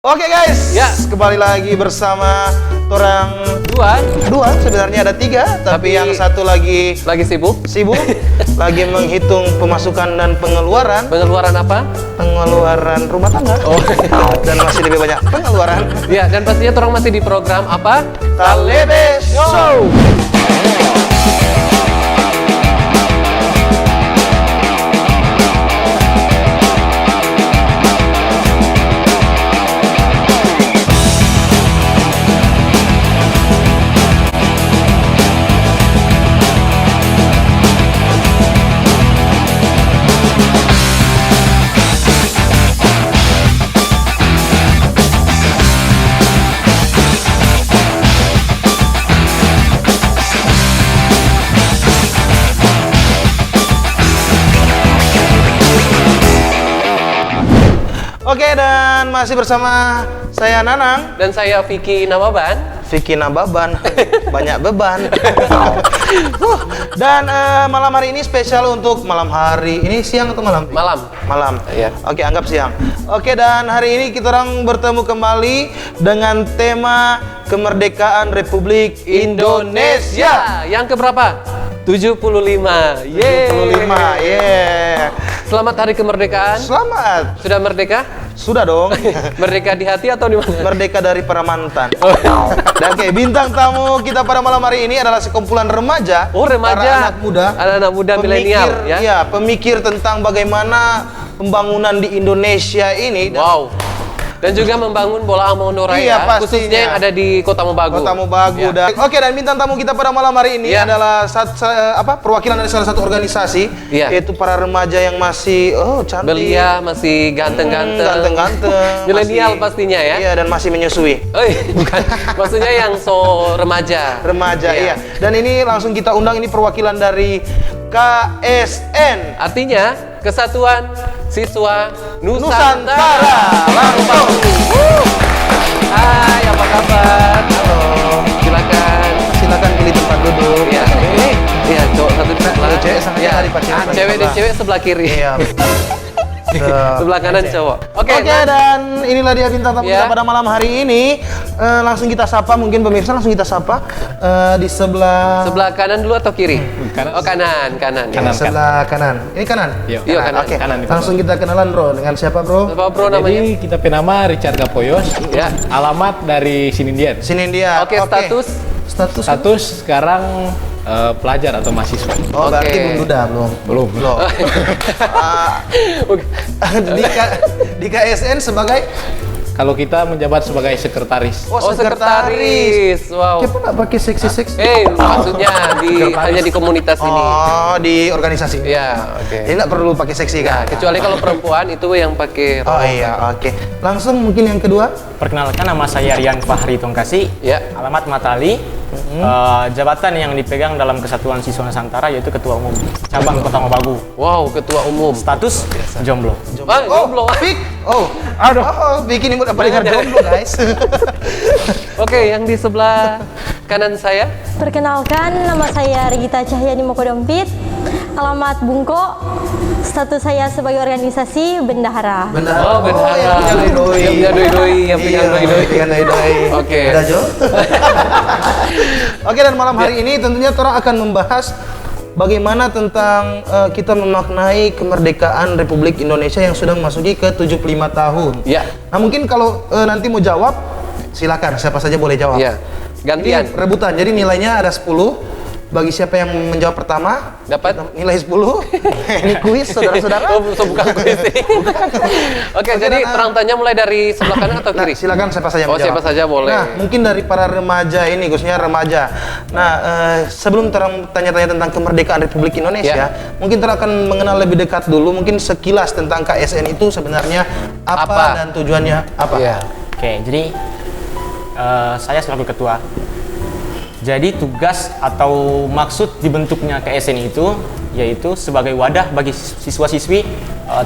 Oke guys, ya kembali lagi bersama orang dua sebenarnya ada tiga, tapi yang satu lagi sibuk, lagi menghitung pemasukan dan pengeluaran. Pengeluaran apa? Pengeluaran rumah tangga. Oh, dan masih lebih banyak pengeluaran. Ya, dan pastinya orang masih di program apa? Talebe Show. Oke, dan masih bersama saya Nanang dan saya Vicky Nababan. Banyak beban. Dan malam hari ini spesial untuk malam hari ini, siang atau malam? Malam. Iya. Oke, anggap siang. Oke, dan hari ini kita orang bertemu kembali dengan tema kemerdekaan Republik Indonesia. Yang keberapa? 75. 75. Yeah. Selamat Hari Kemerdekaan. Selamat. Sudah merdeka? Sudah dong. Merdeka di hati atau di mana? Merdeka dari para mantan. Dan oke, bintang tamu kita pada malam hari ini adalah sekumpulan remaja. Oh, remaja. Para anak muda milenial ya. Iya, pemikir tentang bagaimana pembangunan di Indonesia ini. Wow. Dan juga membangun bola Amono Raya, iya, khususnya yang ada di Kota Mobagu. Ya. Dan oke, dan bintang tamu kita pada malam hari ini adalah perwakilan dari salah satu organisasi, yaitu para remaja yang masih cantik, belia, masih ganteng-ganteng. Milenial pastinya ya. Iya, dan masih menyusui. Bukan. Maksudnya yang remaja. Iya. Dan ini langsung kita undang, ini perwakilan dari KSN. Artinya Kesatuan Siswa Nusantara. Langsung. Hai, apa kabar? Halo. Silakan pilih tempat duduk. Iya, cowok satu di sebelah. Cewek sama cewek sebelah kiri. Iya. Sebelah kanan cowok. Oke, dan inilah dia bintang tamu kita pada malam hari ini. Langsung kita sapa, mungkin pemirsa langsung kita sapa di sebelah kanan dulu atau kiri? Kanan. Oh, kanan. Sebelah kanan. Ini kanan? Iya, kanan. Oke. Kanan. Langsung kita kenalan, Bro. Dengan siapa, Bro? Siapa, Bro, namanya? Jadi kita penama Richard Gapoyos. Ya. Alamat dari Sinindian. Oke, Status sekarang pelajar atau mahasiswa. Oh, berarti belum duda, belum. Di KSN sebagai? Kalau kita menjabat sebagai sekretaris. Oh, sekretaris. Wow. Kenapa nggak pakai seksi-seksi? Maksudnya hanya di komunitas ini. Oh, di organisasi. Iya, oke. Jadi nggak perlu pakai seksi kan? Kecuali kalau perempuan itu yang pakai. Oh iya, oke. Langsung mungkin yang kedua. Perkenalkan, nama saya Rian Fahri Tongkasi. Ya. Alamat Matali. Jabatan yang dipegang dalam Kesatuan Siswa Nusantara yaitu Ketua Umum Cabang Kota Mobagu. Wow, Ketua Umum. Status jomblo. Jomblo. Bikin imut apa dengar jomblo, guys. Oke, yang di sebelah kanan saya. Perkenalkan, nama saya Regita Cahyani Mokodompit. Alamat Bungko. Status saya sebagai organisasi bendahara. Oh, bendahara. Yang punya doi-doi. Yang pegang doi-doi. Oke. Udah, Jo. Oke, dan malam hari ini tentunya orang akan membahas bagaimana tentang kita memaknai kemerdekaan Republik Indonesia yang sudah memasuki ke 75 tahun. Ya. Nah, mungkin kalau nanti mau jawab, silakan, siapa saja boleh jawab. Iya. Gantian. Ini rebutan, jadi nilainya ada 10. Bagi siapa yang menjawab pertama dapat nilai 10. Ini kuis, saudara-saudara. Oh, bukan kuis ini. Oke, jadi terang tanya mulai dari sebelah kanan atau kiri? Silakan siapa saja menjawab. Siapa saja boleh. Nah, mungkin dari para remaja ini, khususnya remaja. Nah, sebelum terang tanya-tanya tentang kemerdekaan Republik Indonesia, mungkin terang akan mengenal lebih dekat dulu, mungkin sekilas tentang KSN itu sebenarnya apa dan tujuannya apa. Iya. Oke, jadi saya selaku ketua. Jadi tugas atau maksud dibentuknya KSN itu yaitu sebagai wadah bagi siswa-siswi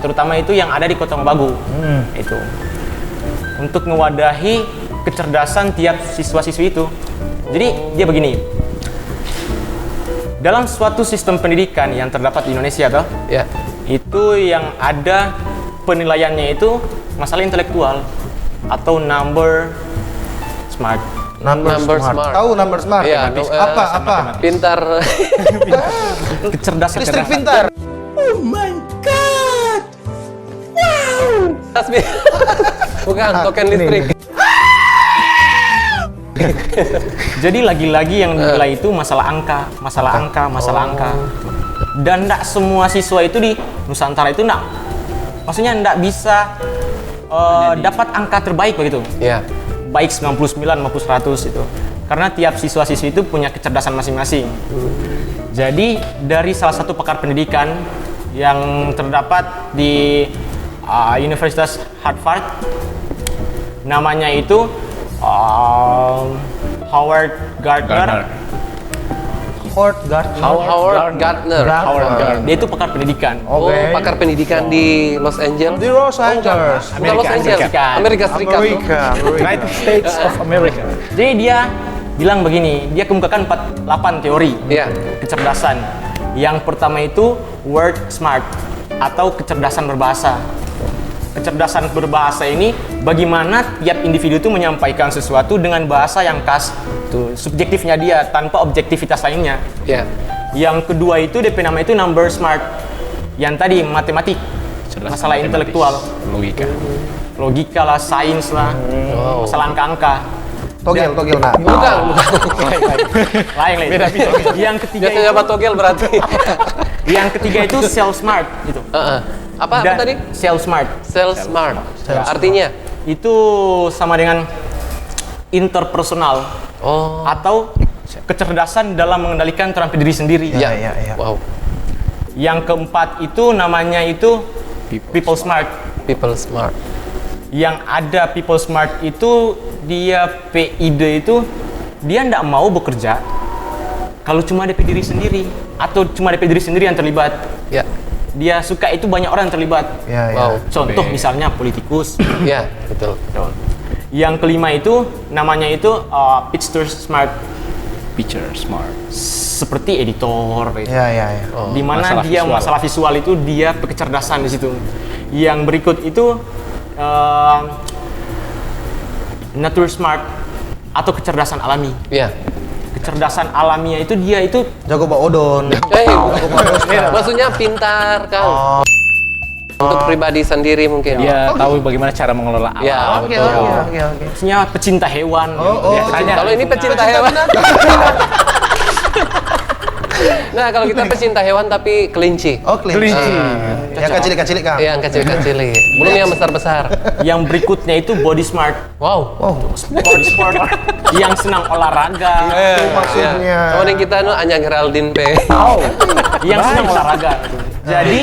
terutama itu yang ada di Kota Mobagu. Itu untuk mewadahi kecerdasan tiap siswa-siswi itu. Jadi dia begini. Dalam suatu sistem pendidikan yang terdapat di Indonesia toh, Ya. itu yang ada penilaiannya itu masalah intelektual. atau number smart. Number smart. Tahu number smart? Iya, Apa? Pintar. Kecerdasan. Listrik pintar. Bukan, token listrik. Jadi lagi-lagi yang dinilai itu masalah angka. Dan tidak semua siswa itu di Nusantara itu maksudnya tidak bisa dapat angka terbaik begitu. Iya. Baik 99 maupun 100 itu. Karena tiap siswa-siswi itu punya kecerdasan masing-masing. Jadi dari salah satu pakar pendidikan yang terdapat di Universitas Harvard, namanya itu Howard Gardner. Howard Gardner. Dia itu pakar pendidikan. Oh, pakar pendidikan di Los Angeles. Di Los Angeles. Bukan Los Angeles, Amerika Serikat. United States of America. Jadi dia bilang begini, dia kemukakan 8 teori Iya. kecerdasan. Yang pertama itu word smart atau kecerdasan berbahasa. Kecerdasan berbahasa ini bagaimana tiap individu itu menyampaikan sesuatu dengan bahasa yang khas, tuh subjektifnya dia tanpa objektivitas lainnya. Iya. Yang kedua itu DP nama itu number smart. Yang tadi matematik, masalah intelektual, logika lah, sains lah, masalah angka-angka. Togel nah. Bukan. Lain. Yang ketiga Biasanya itu, apa togel berarti? yang ketiga itu self smart gitu. Apa Dan tadi? self smart Self smart. Artinya? itu sama dengan interpersonal Oh. atau kecerdasan dalam mengendalikan terampil diri sendiri. Iya. Wow. Yang keempat itu namanya itu people smart. People smart. Yang ada people smart itu dia PID itu dia tidak mau bekerja kalau cuma DP diri sendiri atau cuma DP diri sendiri yang terlibat. Ya. Dia suka itu banyak orang yang terlibat. Iya. Wow. Contoh misalnya politikus. Ya, betul. Yang kelima itu namanya itu picture smart, seperti editor gitu. Iya. Di mana Masalah dia visual. masalah visual itu dia kecerdasan di situ. Yang berikut itu nature smart atau kecerdasan alami. Ya. Kecerdasan alaminya itu dia itu Jago Pak Odon. Maksudnya pintar kau. Untuk pribadi sendiri mungkin. Dia tahu bagaimana cara mengelola alam. Ya, Oke. betul. maksudnya pecinta hewan. Biasanya Kalau ini pecinta hewan. Nah, kalau kita pecinta hewan tapi kelinci. Oh, kelinci. Ya kecil-kecil Kang. Yang kecil-kecil. Belum yang besar-besar. Yang berikutnya itu body smart, Wow. sport yang senang olahraga, Itu maksudnya. Kawan yang kita hanya Geraldine P. yang senang olahraga. Jadi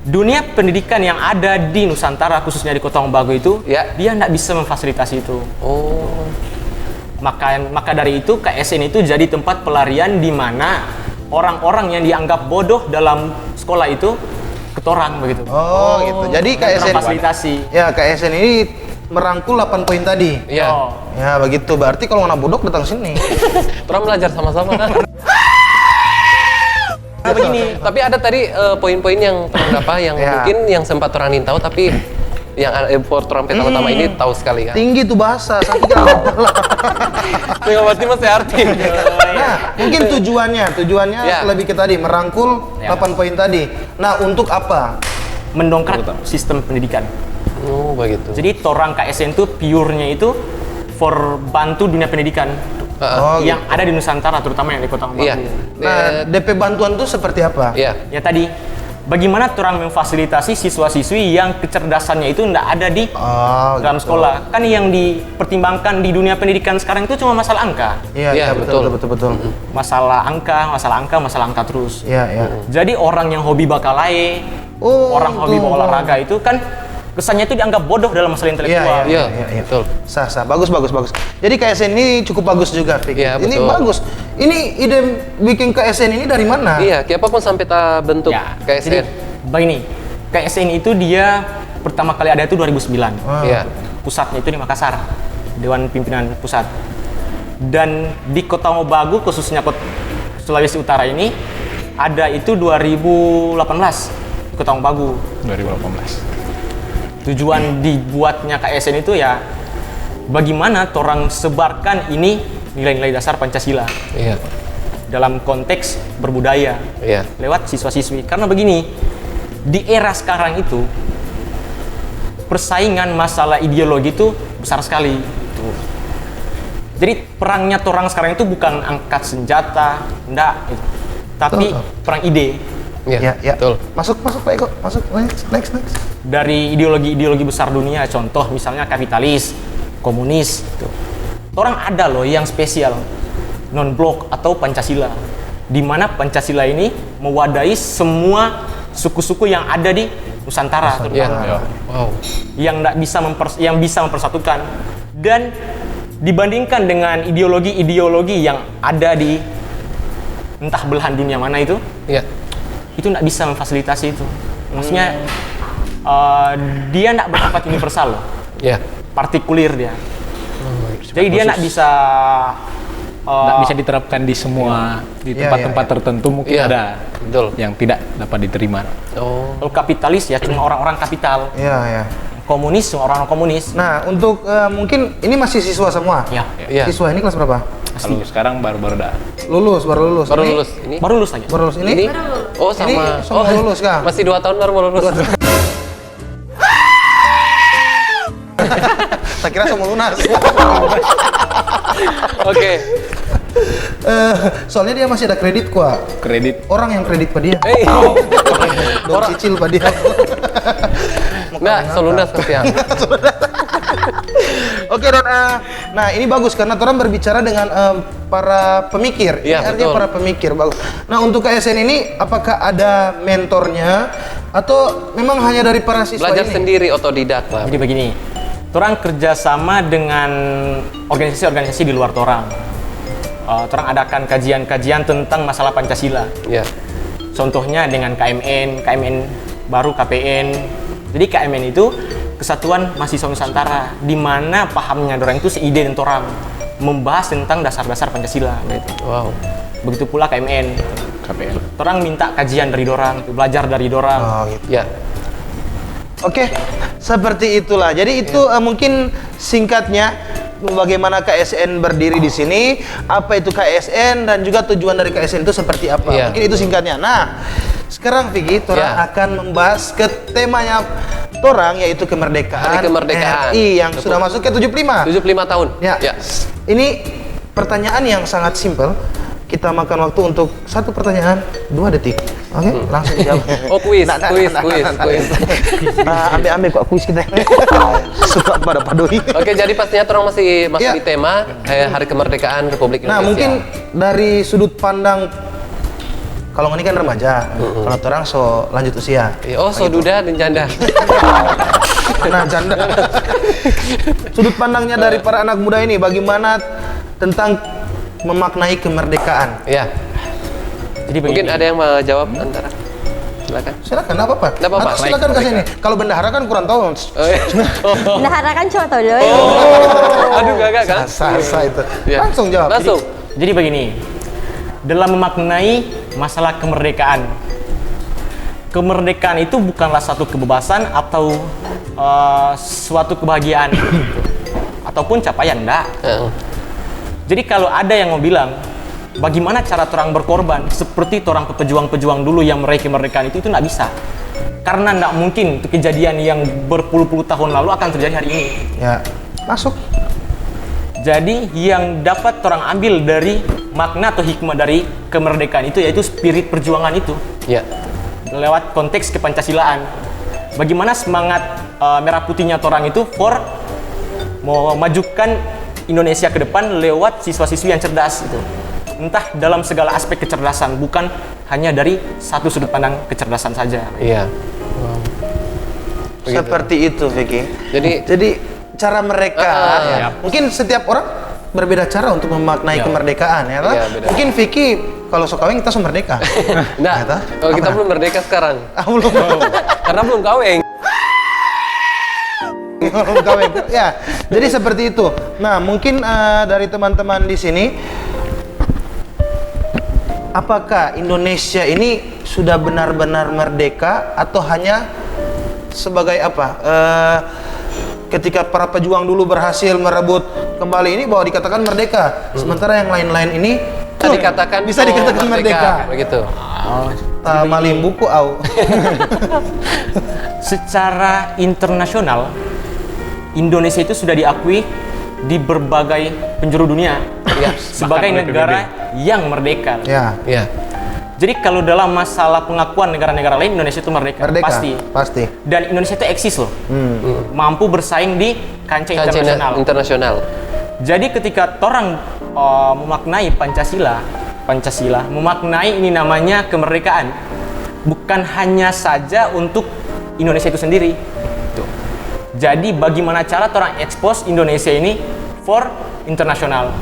dunia pendidikan yang ada di Nusantara khususnya di Kota Ombago itu Ya. dia tidak bisa memfasilitasi itu. Oh. Maka dari itu KSN itu jadi tempat pelarian di mana orang-orang yang dianggap bodoh dalam sekolah itu ketorang begitu. Oh, gitu. Jadi KSN Fasilitasi. Ya, KSN ini merangkul 8 poin tadi. Iya. Oh. Ya, begitu. Berarti kalau anak bodoh datang sini. Orang belajar sama-sama kan. Nah, begini, Tapi ada tadi poin-poin yang beberapa yang Ya. mungkin yang sempat orang tahu tapi yang for orang pertama-tama ini tahu sekali kan. Tinggi tuh bahasa, saya kira apalah. Nggak berarti masih arti. Nah, mungkin tujuannya Ya. lebih ke tadi merangkul 8 poin tadi. Nah, untuk apa? mendongkrak sistem pendidikan. Oh, begitu. Jadi torang KSN itu pure-nya itu for bantu dunia pendidikan Oh, yang ada di Nusantara, terutama yang di Kota Ombago. Iya. Nah, DP bantuan itu seperti apa? Iya. Ya tadi, bagaimana orang memfasilitasi siswa-siswi yang kecerdasannya itu tidak ada di Oh, dalam gitu. sekolah. Kan yang dipertimbangkan di dunia pendidikan sekarang itu cuma masalah angka. Iya, Iya, betul. Masalah angka terus. Iya. Jadi orang yang hobi bakalae, Oh, orang hobi tuh. olahraga itu kan kesannya itu dianggap bodoh dalam masalah intelektual. Iya, Iya. betul. Sah. Bagus. Jadi KSN ini cukup bagus juga, Fik. Iya, Ini betul. bagus. Ini ide bikin KSN ini dari mana? Iya, kayak apapun sampai tak bentuk Ya, KSN. jadi begini, KSN itu dia pertama kali ada itu 2009. Iya. Pusatnya itu di Makassar, Dewan Pimpinan Pusat. Dan di Kota Mobagu, khususnya Sulawesi Utara ini, ada itu 2018, di Kota Mobagu. 2018. Tujuan dibuatnya KSN itu ya bagaimana orang sebarkan ini nilai-nilai dasar Pancasila Iya. dalam konteks berbudaya Iya. lewat siswa-siswi. Karena begini, di era sekarang itu persaingan masalah ideologi itu besar sekali. Jadi perangnya orang sekarang itu bukan angkat senjata, enggak, gitu. Tapi perang ide. Iya. Ya. Betul. Masuk Pak Eko, masuk. Next. Dari ideologi besar dunia, contoh misalnya kapitalis, komunis, gitu. Orang ada loh yang spesial, non-blok atau Pancasila, di mana Pancasila ini mewadahi semua suku-suku yang ada di Nusantara, Iya. Wow. yang bisa mempersatukan, dan dibandingkan dengan ideologi-ideologi yang ada di entah belahan dunia mana itu nggak bisa memfasilitasi itu. Maksudnya dia nggak bersifat universal loh, Iya. partikulir dia. Jadi dia nggak bisa Nggak bisa diterapkan di semua di tempat-tempat tertentu mungkin Iya. ada Betul. yang tidak dapat diterima. Oh. Kalau kapitalis ya cuma orang-orang kapital, Iya. komunis cuma orang-orang komunis. Nah, untuk mungkin ini masih siswa semua. Ya, Iya. Siswa ini kelas berapa? Kalau sekarang baru-baru dah. Baru lulus. Baru Ini? lulus ini. baru lulus lagi. Baru lulus ini? Ini? Oh, sama. Ini sama lulus, Kang. Masih 2 tahun baru mau lulus. Saya kira semua lunas. Oke. Soalnya dia masih ada kredit kok. Kredit. Orang yang kredit pada dia. Dong cicil pada dia. Nggak, selunas kasihan. Oke, dan nah ini bagus karena orang berbicara dengan para pemikir. Iya, Ini artinya betul. para pemikir, bagus. Nah, untuk KSN ini apakah ada mentornya atau memang hanya dari para siswa Belajar ini? sendiri, otodidak lah. Jadi begini, orang kerjasama dengan organisasi-organisasi di luar orang. Orang adakan kajian-kajian tentang masalah Pancasila. Iya. Contohnya dengan KMN baru KPN. Jadi KMN itu Kesatuan Mahasiswa Nusantara, di mana pahamnya orang itu seide dengan orang, membahas tentang dasar-dasar Pancasila. Gitu. Wow. Begitu pula KMN. KPL. Orang minta kajian dari orang, belajar dari orang. Oh, gitu. Ya. Oke, seperti itulah. Jadi itu mungkin singkatnya bagaimana KSN berdiri di sini, apa itu KSN dan juga tujuan dari KSN itu seperti apa. Iya. Mungkin itu singkatnya. Nah, sekarang Vicky, Torang Iya. akan membahas ke temanya Torang yaitu kemerdekaan, Hari kemerdekaan. RI yang Betul. sudah masuk ke 75. 75 tahun. Ya. Ini pertanyaan yang sangat simpel. Kita makan waktu untuk satu pertanyaan 2 detik. Oke, langsung jawab. Oh, kuis, Nah, kuis. Ambil kok kuis kita. Suka pada padoi. Oke, jadi pastinya orang masih Iya. di tema Hari Kemerdekaan Republik Indonesia. Nah, mungkin dari sudut pandang kalau ini kan remaja, kalau orang so lanjut usia. Oh, so duda dan janda. Nah, janda. Sudut pandangnya dari para anak muda ini bagaimana tentang memaknai kemerdekaan? Ya. Jadi Mungkin begini. ada yang mau jawab antara. Silakan. Silakan, enggak apa-apa. Nggak apa-apa. Atau silakan ke sini. Kalau bendahara kan kurang tahu. Oh, iya. Bendahara kan cuma tahu doi. Aduh, gagak kan? Sasa itu. Iya. Langsung jawab. Langsung. Jadi begini, dalam memaknai masalah kemerdekaan, kemerdekaan itu bukanlah satu kebebasan atau suatu kebahagiaan ataupun capaian, enggak. Heeh. Jadi kalau ada yang mau bilang, bagaimana cara orang berkorban seperti orang pejuang-pejuang dulu yang meraih kemerdekaan itu enggak bisa. Karena enggak mungkin itu kejadian yang berpuluh-puluh tahun lalu akan terjadi hari ini. Ya, masuk. Jadi yang dapat orang ambil dari makna atau hikmah dari kemerdekaan itu yaitu spirit perjuangan itu Ya. lewat konteks kepancasilaan. Bagaimana semangat merah putihnya orang itu for memajukan Indonesia ke depan lewat siswa-siswi yang cerdas itu. Entah dalam segala aspek kecerdasan, bukan hanya dari satu sudut pandang kecerdasan saja. Iya. Begitu. Seperti itu, Vicky. Jadi cara mereka ya. Mungkin setiap orang berbeda cara untuk memaknai kemerdekaan ya kan? Iya, beda. Mungkin Vicky kalau sok kawin kita so merdeka. Nah, Ternyata, kalau kita apa? belum merdeka sekarang. Belum. Karena belum kawin. Belum kawin. Ya, jadi seperti itu. Nah, mungkin dari teman-teman di sini apakah Indonesia ini sudah benar-benar merdeka atau hanya sebagai apa? ketika para pejuang dulu berhasil merebut kembali ini bahwa dikatakan merdeka. Sementara yang lain-lain ini bisa dikatakan merdeka. Begitu. Malim buku au. Secara internasional, Indonesia itu sudah diakui di berbagai penjuru dunia sebagai Bahkan oleh negara yang merdeka. Ya. Ya. Jadi kalau dalam masalah pengakuan negara-negara lain, Indonesia itu merdeka. Pasti. Dan Indonesia itu eksis loh, mampu bersaing di kancah internasional. Jadi ketika orang memaknai Pancasila, memaknai ini namanya kemerdekaan, bukan hanya saja untuk Indonesia itu sendiri. Jadi bagaimana cara orang expose Indonesia ini for internasional?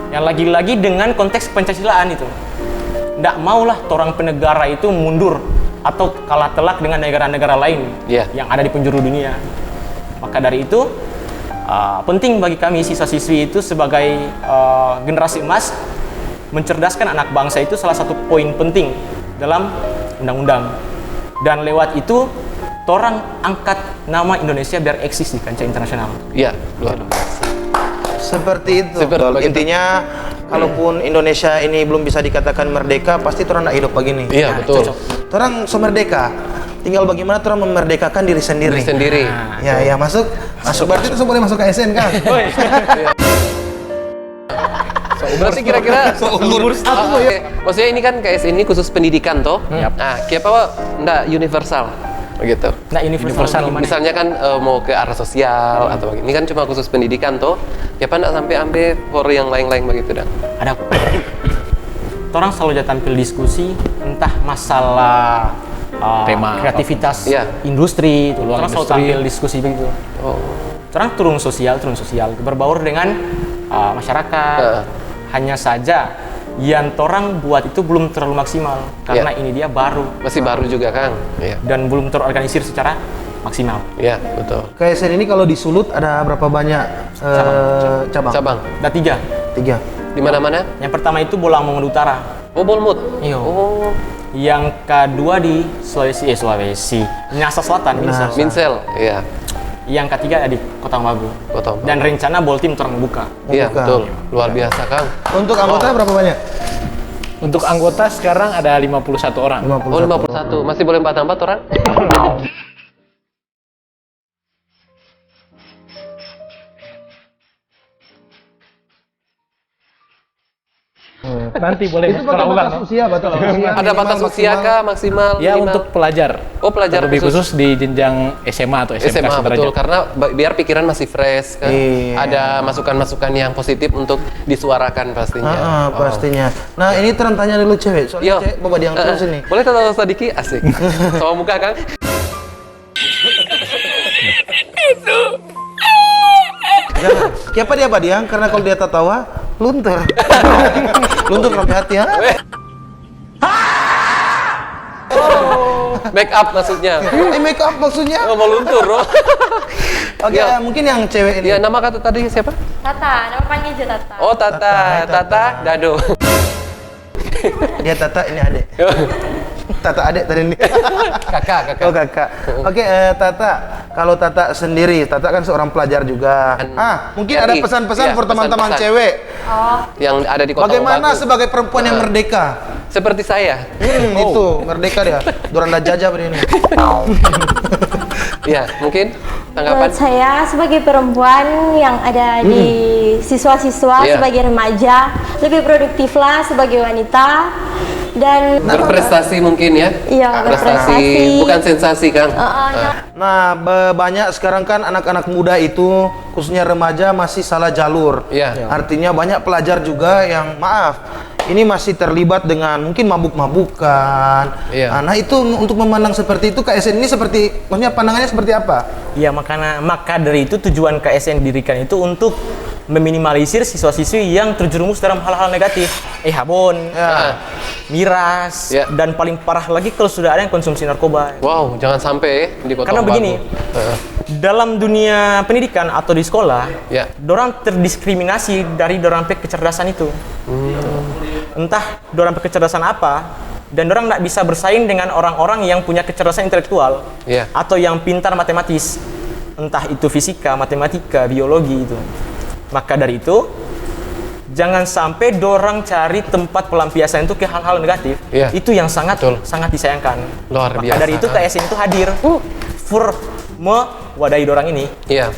Yang lagi-lagi dengan konteks Pancasilaan itu. Nggak maulah orang penegara itu mundur atau kalah telak dengan negara-negara lain yang ada di penjuru dunia. Maka dari itu penting bagi kami siswa-siswi itu sebagai generasi emas mencerdaskan anak bangsa itu salah satu poin penting dalam undang-undang. Dan lewat itu orang angkat nama Indonesia biar eksis di kancah internasional. Iya, luar biasa. Seperti itu. Intinya kalaupun Indonesia ini belum bisa dikatakan merdeka, pasti orang tidak hidup begini. Iya, betul. Orang so merdeka. Tinggal bagaimana orang memerdekakan diri sendiri. Ya, masuk. Berarti itu boleh masuk ke ASN kan? Berarti kira-kira umur satu ya. Maksudnya ini kan KSN ini khusus pendidikan toh. Nah, apa enggak universal begitu. Nah, universal misalnya kan mau ke arah sosial atau ini kan cuma khusus pendidikan toh. Ya apa enggak sampai ambil for yang lain-lain begitu dah. Ada. Orang selalu tampil diskusi entah masalah tema kreativitas industri, orang selalu tampil diskusi begitu. Orang turun sosial berbaur dengan masyarakat. Hanya saja yang orang buat itu belum terlalu maksimal karena ini dia masih baru juga Kang. Dan belum terorganisir secara maksimal. Iya, betul. KSN ini kalau disulut ada berapa banyak cabang? Ada 3. Di mana-mana? Yang pertama itu Bolang Mongondo Utara. Oh, Bolmut. Iya. Yang kedua di Sulawesi. Minahasa Selatan, Minsel. Iya. Yang ketiga ada di Kota Magu. Dan rencana Boltim terang buka. Iya, betul. Luar biasa, Kang. Untuk anggota berapa banyak? Untuk anggota sekarang ada 51 orang. 51. Masih boleh 44 orang? Nanti boleh Itu pakai batas usia, Ada batas usia kah maksimal? Ya, 5? untuk pelajar. Oh, pelajar lebih khusus di jenjang SMA atau SMK SMA, sederajat. betul, karena biar pikiran masih fresh kan. Ada masukan-masukan yang positif untuk disuarakan pastinya. Pastinya. Nah, ini tanya dulu cewek. Soalnya cewek bawa yang terus ini. Boleh tanya sedikit? Asik. Sama muka, Kang. Jangan. Siapa dia Badiang? Karena kalau dia tertawa, luntur. Luntur sampai hati ya. Make up maksudnya. Make up maksudnya? Oh, mau luntur, bro. Oke, mungkin yang cewek ini. Ya, nama kata tadi siapa? Tata, nama panggil aja Tata. Oh, Tata, Dado. Dia Tata, ini adek. Tata adek tadi ini. Kakak. Oh, kakak. Oke, Tata. Kalau Tata sendiri, Tata kan seorang pelajar juga. Mungkin ada pesan-pesan buat teman-teman cewek. Yang ada di Kota Bagaimana Magu. sebagai perempuan yang merdeka? Seperti saya. Itu, merdeka dia. Doranda jajah pada ini. Ya, mungkin tanggapan. Menurut saya sebagai perempuan yang ada di siswa-siswa, sebagai remaja, lebih produktiflah sebagai wanita dan Berprestasi mungkin ya? Iya, berprestasi. Bukan sensasi, Kang. Nah, banyak sekarang kan anak-anak muda itu, khususnya remaja, masih salah jalur. Iya. Artinya banyak pelajar juga yang, maaf, ini masih terlibat dengan mungkin mabuk-mabukan. Iya. Nah, itu untuk memandang seperti itu, KSN ini seperti, maksudnya pandangannya seperti apa? Iya, maka dari itu tujuan KSN didirikan itu untuk meminimalisir siswa-siswi yang terjerumus dalam hal-hal negatif. Habon, miras, dan paling parah lagi kalau sudah ada yang konsumsi narkoba. Wow, jangan sampai di Kota Karena Magu. begini, dalam dunia pendidikan atau di sekolah, dorang terdiskriminasi dari dorang kecerdasan itu. Entah dorang kecerdasan apa, dan dorang nggak bisa bersaing dengan orang-orang yang punya kecerdasan intelektual atau yang pintar matematis. entah itu fisika, matematika, biologi itu. Maka dari itu, jangan sampai dorang cari tempat pelampiasan itu ke hal-hal negatif. Iya. Itu yang sangat sangat disayangkan. Luar Maka biasa. dari itu KSN itu hadir for mewadahi dorang ini. Iya.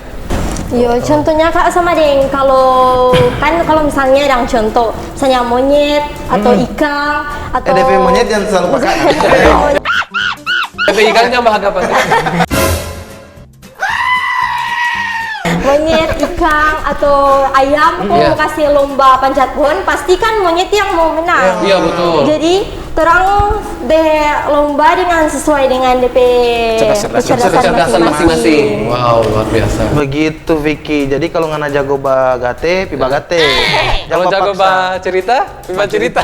Yo, contohnya Kak sama Deng, kalau misalnya yang contoh, misalnya monyet atau ikan atau EDP monyet yang selalu pakai. Tapi ikannya bahagia apa? monyet, ikan atau ayam, kok Iya. mau kasih lomba panjat pohon, pasti kan monyet yang mau menang. Iya, betul. Jadi orang deh lomba dengan sesuai dengan DP Kecerdasan masing-masing. Wow, luar biasa. Begitu Vicky. Jadi kalau ngana jago bagate, pi bagate. Kalau jago cerita, Piba cerita.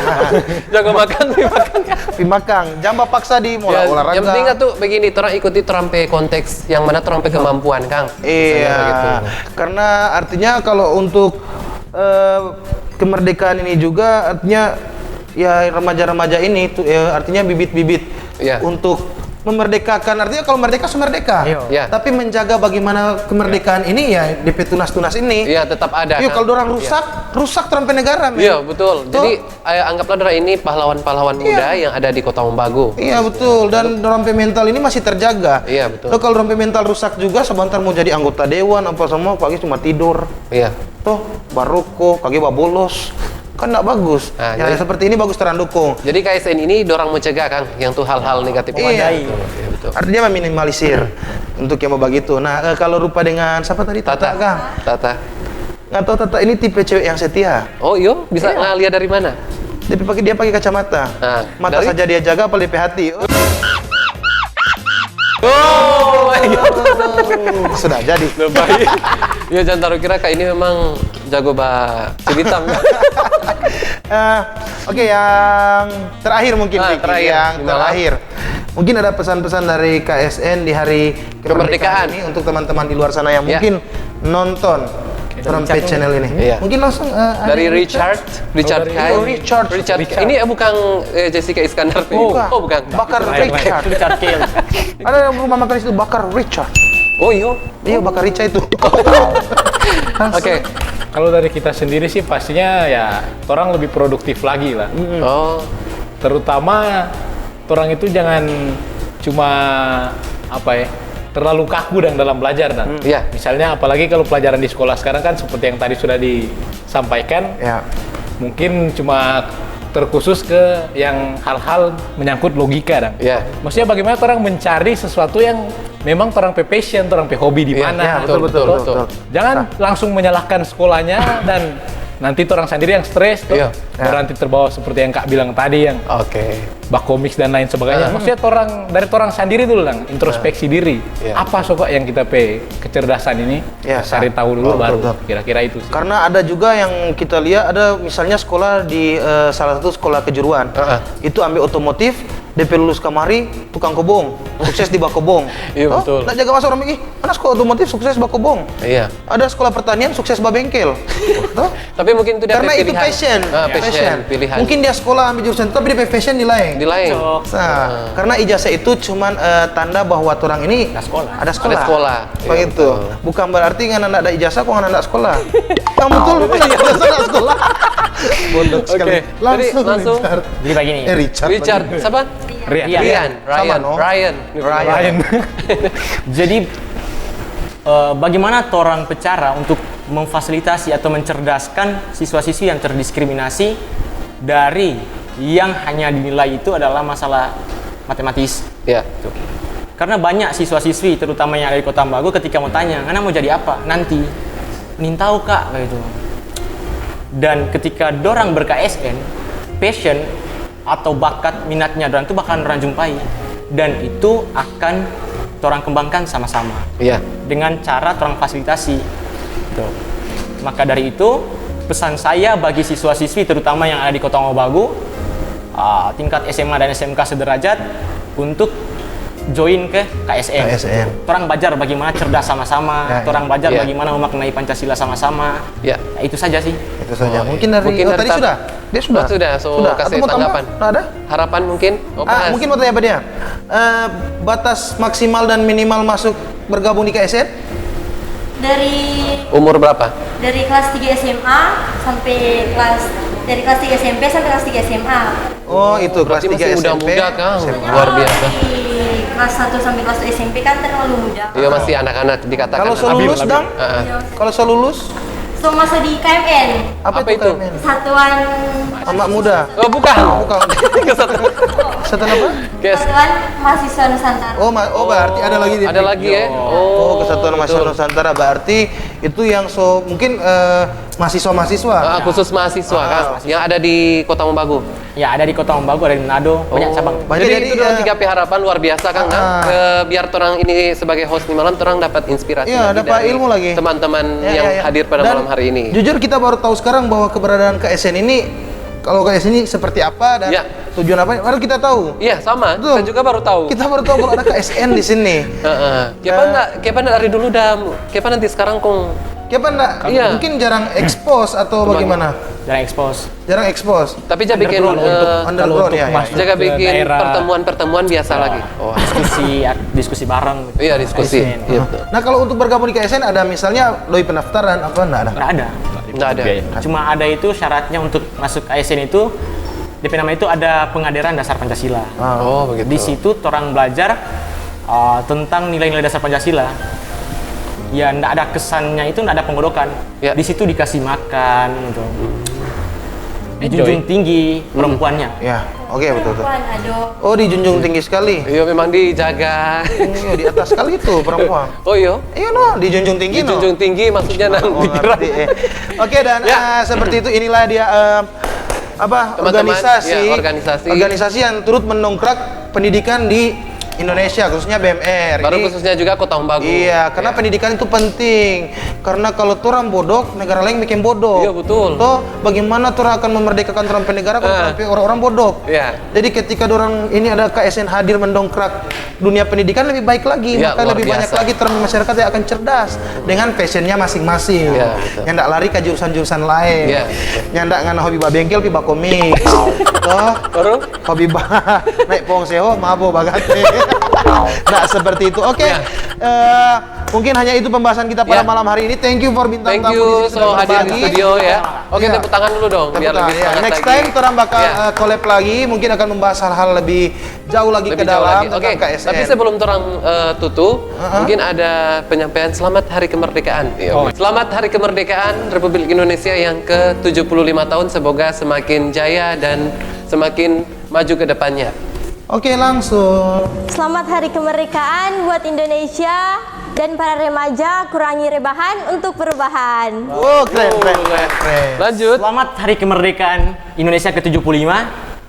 Jago makan, Piba makan. pi makang. Jangan paksa di mola Ya, olahraga. yang penting tuh begini, orang ikuti terampe konteks yang mana terampe kemampuan, Kang. Iya, Misalnya begitu. karena artinya kalau untuk kemerdekaan ini juga artinya ya remaja-remaja ini tuh artinya bibit-bibit Iya. untuk memerdekakan. Artinya kalau merdeka semerdeka, Iya. tapi menjaga bagaimana kemerdekaan ini ya DP tunas-tunas ini. Iya, tetap ada. Iya, Kang. kalau orang rusak terampe negara. Men. Iya, betul. Tuh. Jadi anggaplah Dora ini pahlawan-pahlawan muda yang ada di Kota Ombagu. Iya betul, dan rampe mental ini masih terjaga. Iya, betul. Tuh, kalau rampe mental rusak juga sebentar mau jadi anggota dewan apa semua pagi cuma tidur. Iya. Tuh baroko, kaki bolos. Kan nggak bagus. Nah, Ya jadi- seperti ini bagus terang dukung. Jadi KSN ini dorang mencegah, Kang, yang tuh hal-hal negatif. Iya. Iya, betul. Artinya meminimalisir untuk yang mau begitu. Nah, kalau rupa dengan siapa tadi? Tata, Kang. Tata. Nggak tahu Tata ini tipe cewek yang setia. Oh, iya, bisa ngelihat dari mana? Dia pakai kacamata. Nah, Mata dari- saja dia jaga, apa DP hati. Oh, my God. Sudah jadi. Baik. Ya, jangan taruh kira Kak ini memang jago cerita. Oke, yang terakhir mungkin Vicky. terakhir. Yang Gimana? terakhir. Mungkin ada pesan-pesan dari KSN di hari Kemerdekaan. ini untuk teman-teman di luar sana yang Ya. mungkin nonton Trompet Channel ini. Iya. Mungkin langsung Dari Richard Kai. Oh, Richard. Ini bukan Jessica Iskandar. Bukan. Oh, bukan. Bakar Richard. Richard Kale. Ada rumah makan di situ Bakar Richard. Oh, iya. Iya, Bakar Richard itu. Oke. Kalau dari kita sendiri sih pastinya ya orang lebih produktif lagi lah. Oh, Terutama orang itu jangan cuma terlalu kaku dalam belajar dan Iya. misalnya apalagi kalau pelajaran di sekolah sekarang kan seperti yang tadi sudah disampaikan, Ya. mungkin cuma terkhusus ke yang hal-hal menyangkut logika dan Iya. maksudnya bagaimana orang mencari sesuatu yang memang orang passion, orang hobi di Iya, mana. Ya, betul. Jangan langsung menyalahkan sekolahnya dan nanti orang sendiri yang stres tuh. Iya. Nanti terbawa seperti yang Kak bilang tadi yang Oke. bak komiks dan lain sebagainya. Maksudnya dari orang sendiri dulu lang introspeksi diri. Iya. Apa sobat yang kita kecerdasan ini? Iya, Cari tahu dulu betul, baru. betul. Kira-kira itu sih. Karena ada juga yang kita lihat ada misalnya sekolah di salah satu sekolah kejuruan. Itu ambil otomotif, DP lulus kamari, tukang kobong, sukses di bakobong. Iya, betul. Nggak jaga masuk orang ih, mana sekolah otomotif sukses bakobong. Iya. Ada sekolah pertanian sukses babengkel. Tuh. Tapi mungkin itu dia Karena itu pilihan. passion. Passion, pilihan. Mungkin dia sekolah ambil jurusan itu, tapi dia passion di lain. Di lain. Nah, karena ijazah itu cuman tanda bahwa orang ini ada sekolah. Ada sekolah. Begitu. Iya, Bukan berarti nggak ada ijazah kok nggak ada sekolah. Yang betul nggak ada ijazah nggak sekolah. Bodoh sekali. Oke. Jadi langsung Richard. Jadi begini. Richard. Richard, siapa? Rian. Sama, no? Ryan. Jadi bagaimana orang bicara untuk memfasilitasi atau mencerdaskan siswa-siswi yang terdiskriminasi dari yang hanya dinilai itu adalah masalah matematis. Ya. Tuh. Karena banyak siswa-siswi terutama yang ada di Kota Ombagu ketika mau tanya, "Ngana mau jadi apa nanti?" "Nin tahu, Kak," kayak gitu. Dan ketika dorang ber-KSN, passion atau bakat minatnya dorang itu bakal dorang jumpai dan itu akan dorang kembangkan sama-sama Iya. dengan cara dorang fasilitasi. Tuh. Maka dari itu pesan saya bagi siswa-siswi terutama yang ada di Kota Ombagu, tingkat SMA dan SMK sederajat untuk join ke KSN. KSN. Orang belajar bagaimana cerdas sama-sama, Ya, ya. orang belajar Ya. bagaimana memaknai Pancasila sama-sama. Ya. Ya, itu saja sih. Itu saja. Oh, Mungkin iya. dari, Mungkin dari tadi Tata. sudah. Dia sudah. Oh, sudah. So, kasih Atau mau tambah? tanggapan. Nggak ada? Harapan mungkin? Oh, bahas. Mungkin mau tanya apa dia? Batas maksimal dan minimal masuk bergabung di KSN? Dari Umur berapa? kelas 3 SMA sampai dari kelas 3 SMP sampai kelas 3 SMA. Oh, itu kelas Berarti 3 masih SMP. muda-muda, Kang. SMA. Luar biasa. Di kelas 1 sampai kelas 2 SMP kan terlalu muda. Iya, masih anak-anak dikatakan. Kalau so lulus, Dang? Iya. Kalau so lulus, So masuk di KMN, Apa itu? KMN? Satuan Anak muda. Oh, bukan. Bukan. Kesatuan. Kesatuan apa? Kes. Satuan Mahasiswa Nusantara. Oh, berarti ada lagi di Ada lagi ya? Oh, Kesatuan Mahasiswa betul. Nusantara berarti itu yang mungkin mahasiswa-mahasiswa. Khusus mahasiswa, Kang. Yang ada di Kota Mombagu. Ya, ada di Kota Mombagu, ada di Manado, banyak cabang. Banyak, Jadi itu jadi, tiga harapan luar biasa, Kang. Biar orang ini sebagai host di malam, orang dapat inspirasi Iya, lagi dapat dari ilmu lagi. teman-teman Ya, yang ya, ya. hadir pada Dan malam hari ini. Jujur kita baru tahu sekarang bahwa keberadaan KSN ini, kalau KSN ini seperti apa dan Ya. tujuan apa, baru kita tahu. Iya, sama. Betul. Saya juga baru tahu. Kita baru tahu kalau ada KSN di sini. Kepa dari dulu kepa nanti sekarang kong Kenapa enggak? Iya. Mungkin jarang expose atau bagaimana? Jarang expose. Jarang expose. tapi jangan bikin Underground ya. masuk jaga ke bikin daerah. pertemuan-pertemuan biasa lagi. Oh, Diskusi bareng. iya diskusi. KSN. Iya, betul. Nah, kalau untuk bergabung di KSN ada misalnya doi pendaftaran apa enggak ada? Nggak ada. Nggak ada. Cuma ada itu syaratnya untuk masuk ASN itu, DP nama itu ada pengadaran dasar Pancasila. Oh, begitu. Di situ orang belajar tentang nilai-nilai dasar Pancasila. Ya, nggak ada kesannya itu, nggak ada penggodokan. Ya. Di situ dikasih makan, gitu. Dijunjung tinggi perempuannya. Ya, oke betul. Perempuan, aduh. Oh, dijunjung tinggi sekali. Iya, memang dijaga. Iya, di atas sekali itu perempuan. Oh iya. Iya no, dijunjung tinggi no. Dijunjung tinggi maksudnya Oh, nanti kira. ngerti, Oke, dan Ya. seperti itu inilah dia Teman-teman, organisasi yang turut mendongkrak pendidikan di Indonesia, khususnya BMR. Baru Ini- khususnya juga Kota Mombagu. Iya, karena Ya. pendidikan itu penting. Karena kalau orang bodoh, negara lain bikin bodoh. Iya, betul. Toh, bagaimana orang akan memerdekakan orang negara kalau sampai orang-orang bodoh? Iya. Jadi ketika orang ini ada KSN hadir mendongkrak dunia pendidikan lebih baik lagi, Iya, maka luar lebih banyak biasa. lagi masyarakat yang akan cerdas dengan passionnya masing-masing. Iya, betul. Yang ndak lari ke jurusan-jurusan lain. Iya, Yang ndak ngana hobi bengkel, pi komik. Toh, Baru? hobi naik pong seho, mabo bagate. Nah, seperti itu. Oke. Ya. Mungkin hanya itu pembahasan kita pada Ya. malam hari ini. Thank you for bintang Thank tamu di you sini sudah so hadir di berbagi. studio ya. Oke, Iya. tepuk tangan dulu dong biar lebih semangat Next lagi. time kita bakal Ya. collab lagi, mungkin akan membahas hal-hal lebih jauh lagi Lebih ke jauh dalam lagi. Oke, tentang KSN. tapi sebelum terang tutup, mungkin ada penyampaian selamat Hari Kemerdekaan. Selamat Hari Kemerdekaan Republik Indonesia yang ke-75 tahun. Semoga semakin jaya dan semakin maju ke depannya. Oke, langsung. Selamat Hari Kemerdekaan buat Indonesia dan para remaja, kurangi rebahan untuk perubahan. Oh, keren. Lanjut. Selamat Hari Kemerdekaan Indonesia ke-75.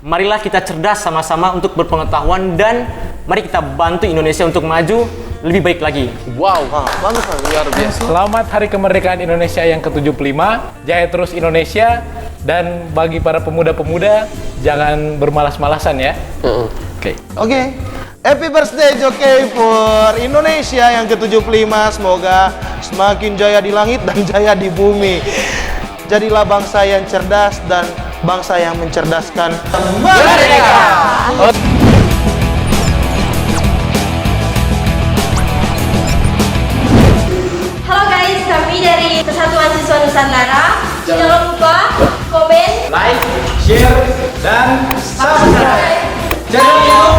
Marilah kita cerdas sama-sama untuk berpengetahuan dan mari kita bantu Indonesia untuk maju lebih baik lagi. Wow, Bagus, luar biasa. Selamat Hari Kemerdekaan Indonesia yang ke-75. Jaya terus Indonesia, dan bagi para pemuda-pemuda jangan bermalas-malasan ya. Oke. Oke. Happy birthday Jockey for Indonesia yang ke-75. Semoga semakin jaya di langit dan jaya di bumi. Jadilah bangsa yang cerdas dan bangsa yang mencerdaskan. Merdeka! Halo guys, kami dari Persatuan Siswa Nusantara. Jangan lupa komen, Like, share, dan subscribe channel